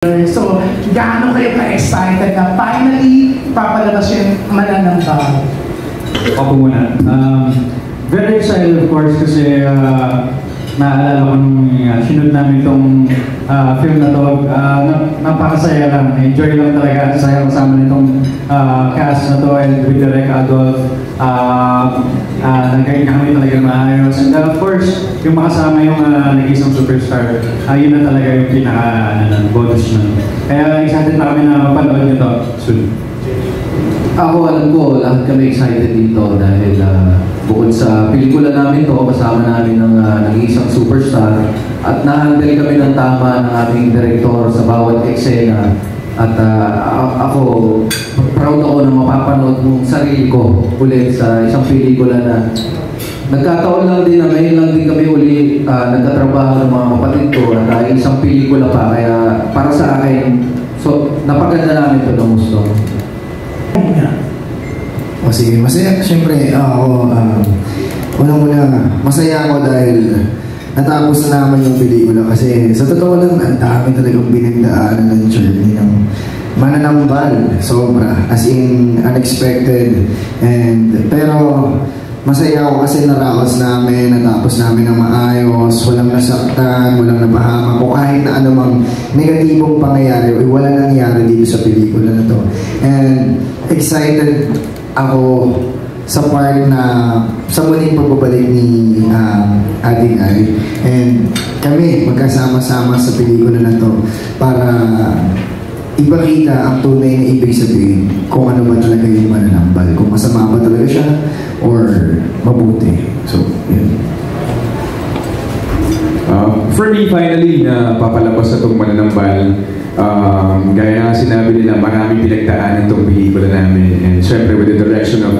So, gaano kayo ka-excited na finally papalabas yung Mananambal? Ako muna. Very excited of course kasi naalala ko nung sinunod namin itong film na to. Napakasaya lang. Enjoy lang talaga. Saya kasama nitong cast na to and with Direk Adolf. Nagkain kami talaga maayos. And of course, yung makasama yung nag-isang superstar, yun na talaga yung pinaka-bonus nun. Kaya excited na kami na mapanood nyo to soon. Ako, alam ko, lahat kami excited dito dahil bukod sa pelikula namin to, kasama namin ng nag-iisang superstar at na-handle kami ng tama ng aming direktor sa bawat eksena. At ako, proud ako na mapapanood mong sarili ko ulit sa isang pelikula na nagkataon lang din na ngayon lang din kami uli nagkatrabaho ng mga kapatid ko at isang pelikula pa. Kaya para sa akin, so napaganda namin ito ng gusto. O sige, masaya. Siyempre, ako, unang-una, masaya ako dahil natapos na naman yung pelikula kasi sa totoo lang, ang dami talagang binigdaan ng journey ng Mananambal. Sobra. As in, unexpected. Pero, masaya ako kasi naraos namin, natapos namin ng maayos, walang nasaktan, walang napahamak, o kahit na anumang negatibong pangyayari, wala nangyari dito sa pelikula na to. And excited ako sa part na sa muling pagbabalik ni Ating Ay. And kami magkasama-sama sa pelikula na to para ipakita ang tunay na ibig sabihin kung ano ba talaga yung Mananambal. Kung masama ba talaga siya or mabuti. So, yun. For me, finally, na papalabas na itong Mananambal, gaya nga sinabi nila, maraming pinagdaanan itong pelikula namin. And syempre, with the direction of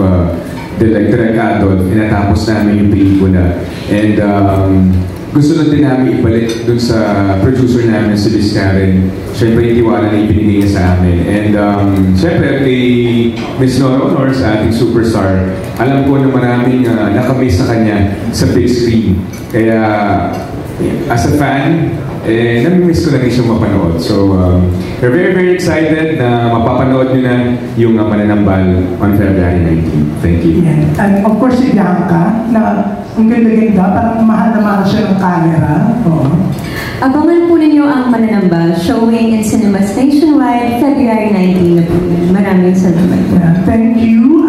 Direk Adolf, inatapos namin yung pelikula. And gusto lang din namin ibalik dun sa producer namin, si Liz Karen. Siyempre, yung tiwala na ibinigay niya sa amin. And siyempre, kay Miss Nora Honor, sa ating superstar, alam ko na maraming nakamiss sa kanya sa big screen. Kaya, as a fan, nami-miss ko na rin siyang mapanood. So, we're very, very excited na mapapanood nyo na yung Mananambal on February 19. Thank you. Yeah. And of course, si Bianca, na ang ganda-ganda, parang mahal na mahal siya ng camera. Abangan po ninyo ang Mananambal, showing in cinemas nationwide, February 19 na po. Maraming salamat. Yeah, thank you.